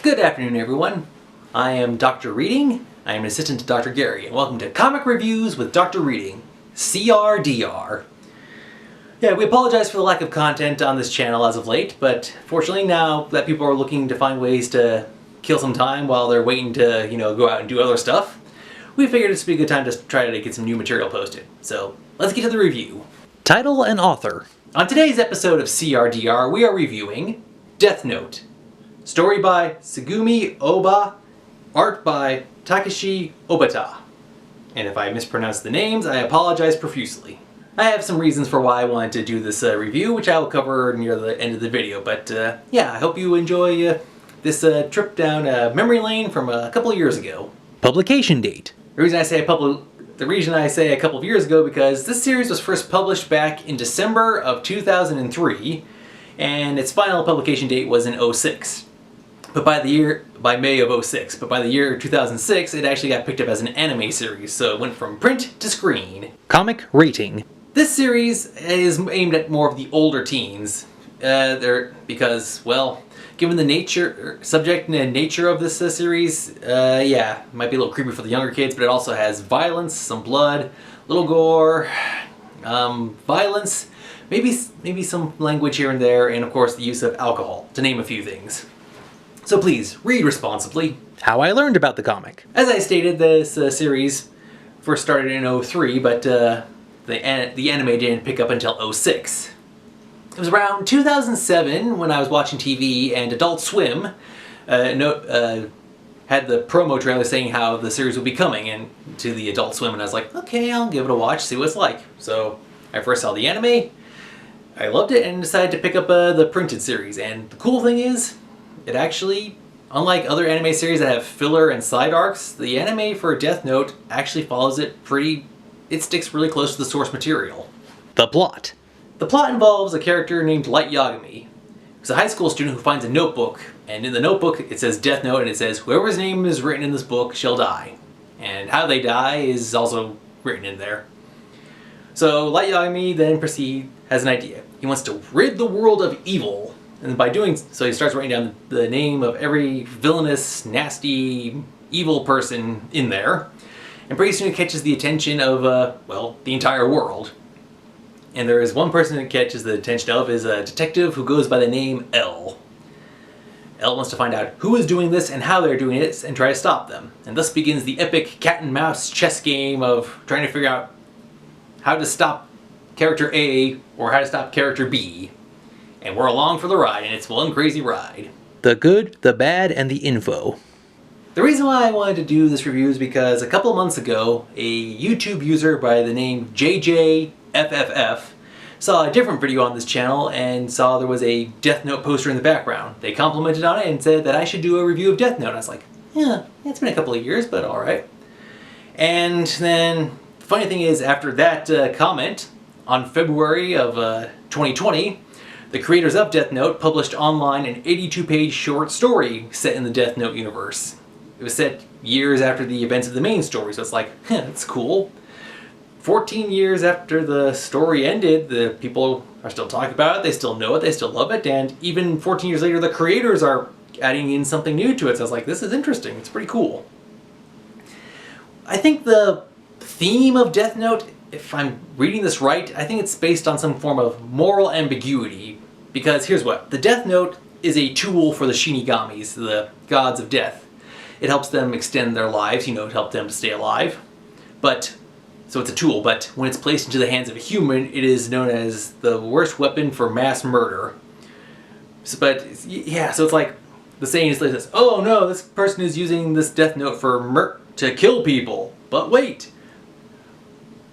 Good afternoon, everyone. I am Dr. Reading. I am an assistant to Dr. Gary, and welcome to Comic Reviews with Dr. Reading, CRDR. Yeah, we apologize for the lack of content on this channel as of late, but fortunately now that people are looking to find ways to kill some time while they're waiting to, go out and do other stuff, we figured this would be a good time to try to get some new material posted. So, let's get to the review. Title and author. On today's episode of CRDR, we are reviewing Death Note. Story by Tsugumi Oba, art by Takeshi Obata. And if I mispronounce the names, I apologize profusely. I have some reasons for why I wanted to do this review, which I will cover near the end of the video, but yeah, I hope you enjoy this trip down memory lane from a couple of years ago. Publication date. The reason I say a couple of years ago because this series was first published back in December of 2003, and its final publication date was in 2006. But by May of 2006, but by the year 2006, it actually got picked up as an anime series, so it went from print to screen. Comic rating. This series is aimed at more of the older teens, because, well, given the subject and nature of this series, yeah, it might be a little creepy for the younger kids, but it also has violence, some blood, a little gore, violence, maybe some language here and there, and of course the use of alcohol, to name a few things. So please, read responsibly. How I learned about the comic. As I stated, this series first started in 2003, but the anime didn't pick up until 2006. It was around 2007 when I was watching TV and Adult Swim had the promo trailer saying how the series would be coming to the Adult Swim, and I was like, okay, I'll give it a watch, see what it's like. So I first saw the anime, I loved it, and decided to pick up the printed series. And the cool thing is, it actually, unlike other anime series that have filler and side arcs, the anime for Death Note actually follows it sticks really close to the source material. The plot. The plot involves a character named Light Yagami. He's a high school student who finds a notebook, and in the notebook it says Death Note, and it says whoever's name is written in this book shall die. And how they die is also written in there. So Light Yagami then has an idea. He wants to rid the world of evil. And by doing so, he starts writing down the name of every villainous, nasty, evil person in there. And pretty soon it catches the attention of, well, the entire world. And there is one person it catches the attention of is a detective who goes by the name L. L wants to find out who is doing this and how they're doing it and try to stop them. And thus begins the epic cat and mouse chess game of trying to figure out how to stop character A or how to stop character B. And we're along for the ride, and it's one crazy ride. The good, the bad, and the info. The reason why I wanted to do this review is because a couple of months ago, a YouTube user by the name Jj Fff saw a different video on this channel and saw there was a Death Note poster in the background. They complimented on it and said that I should do a review of Death Note. I was like, yeah, it's been a couple of years, but alright. And then, the funny thing is, after that comment, on February of 2020, the creators of Death Note published online an 82-page short story set in the Death Note universe. It was set years after the events of the main story, so it's like, that's cool. 14 years after the story ended, the people are still talking about it, they still know it, they still love it, and even 14 years later, the creators are adding in something new to it, so I was like, this is interesting, it's pretty cool. I think the theme of Death Note, if I'm reading this right, I think it's based on some form of moral ambiguity, because here's what. The Death Note is a tool for the Shinigamis, the gods of death. It helps them extend their lives, it helps them to stay alive. So it's a tool, but when it's placed into the hands of a human, it is known as the worst weapon for mass murder. So it's like, the saying is like this, oh no, this person is using this Death Note to kill people. But wait!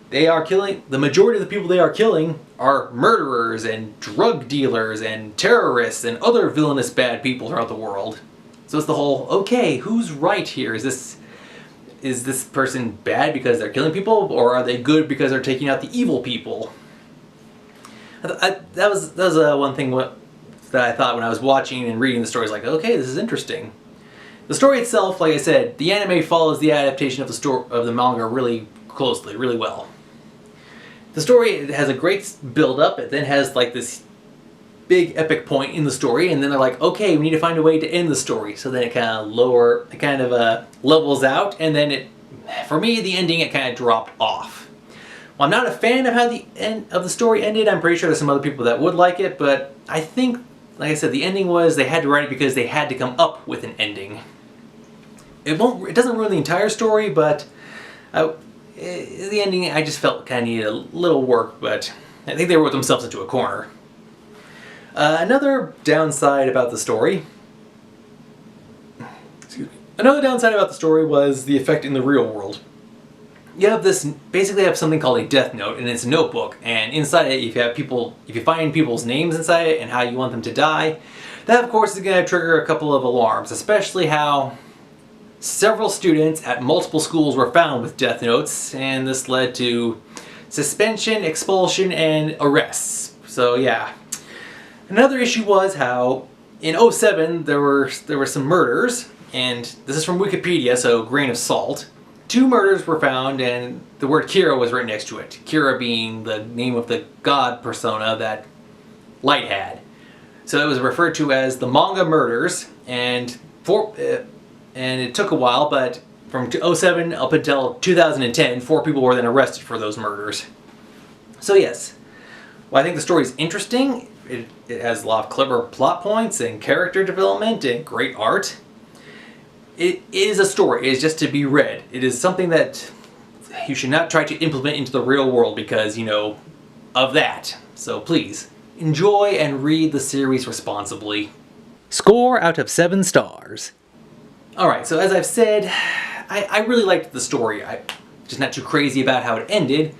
The majority of the people they are killing are murderers and drug dealers and terrorists and other villainous bad people throughout the world. So it's the whole, okay, who's right here? Is this person bad because they're killing people, or are they good because they're taking out the evil people? That was one thing that I thought when I was watching and reading the stories, like, okay, this is interesting. The story itself, like I said, the anime follows the adaptation of the manga really closely, really well. The story has a great build-up. It then has like this big epic point in the story, and then they're like, okay, we need to find a way to end the story. So then it kind of levels out, and then for me, the ending, it kind of dropped off. Well, I'm not a fan of how the end of the story ended. I'm pretty sure there's some other people that would like it, but I think, like I said, the ending was they had to write it because they had to come up with an ending. It doesn't ruin the entire story, but the ending I just felt kind of needed a little work, but I think they wrote themselves into a corner. Another downside about the story was the effect in the real world. You have basically have something called a death note, and it's a notebook, and inside it, if you find people's names inside it and how you want them to die, that of course is going to trigger a couple of alarms, especially how several students at multiple schools were found with death notes, and this led to suspension, expulsion, and arrests. So yeah. Another issue was how in 2007 there were some murders, and this is from Wikipedia, so grain of salt. 2 murders were found, and the word Kira was written next to it. Kira being the name of the god persona that Light had. So it was referred to as the manga murders, and it took a while, but from 2007 up until 2010, 4 people were then arrested for those murders. So yes, well, I think the story is interesting. It has a lot of clever plot points and character development and great art. It is a story. It is just to be read. It is something that you should not try to implement into the real world because, of that. So please, enjoy and read the series responsibly. Score out of 7 stars. Alright, so as I've said, I really liked the story. I'm just not too crazy about how it ended.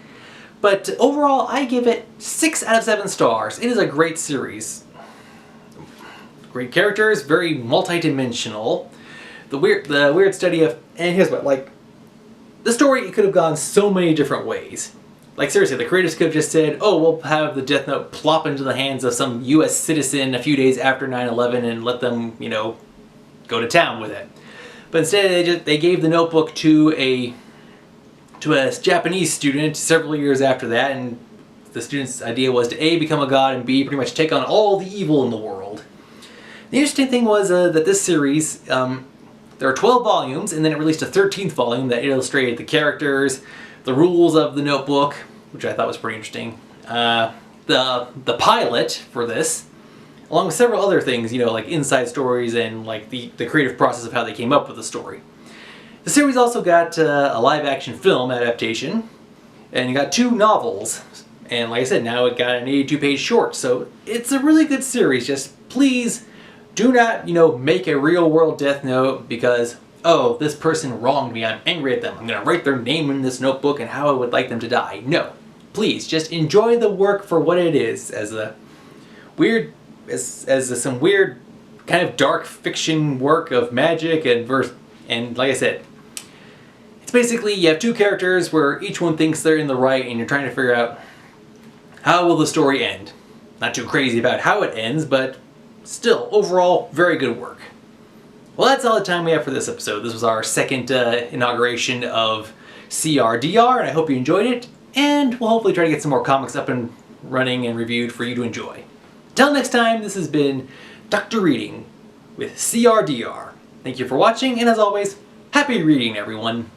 But overall, I give it 6 out of 7 stars. It is a great series. Great characters, very multi-dimensional. The weird study of, and here's what, the story could have gone so many different ways. Seriously, the creators could have just said, oh, we'll have the Death Note plop into the hands of some US citizen a few days after 9/11 and let them, go to town with it. But instead, they gave the notebook to a Japanese student several years after that, and the student's idea was to A, become a god, and B, pretty much take on all the evil in the world. The interesting thing was that this series, there are 12 volumes, and then it released a 13th volume that illustrated the characters, the rules of the notebook, which I thought was pretty interesting, the pilot for this, along with several other things, like inside stories and the creative process of how they came up with the story. The series also got a live-action film adaptation, and you got 2 novels, and like I said, now it got an 82-page short, so it's a really good series. Just please do not, make a real-world Death Note because, oh, this person wronged me, I'm angry at them, I'm going to write their name in this notebook and how I would like them to die. No. Please, just enjoy the work for what it is, as some weird kind of dark fiction work of magic and like I said, it's basically you have 2 characters where each one thinks they're in the right and you're trying to figure out how will the story end. Not too crazy about how it ends, but still, overall, very good work. Well, that's all the time we have for this episode. This was our second inauguration of CRDR, and I hope you enjoyed it, and we'll hopefully try to get some more comics up and running and reviewed for you to enjoy. Till next time, this has been Dr. Reading with CRDR. Thank you for watching, and as always, happy reading, everyone!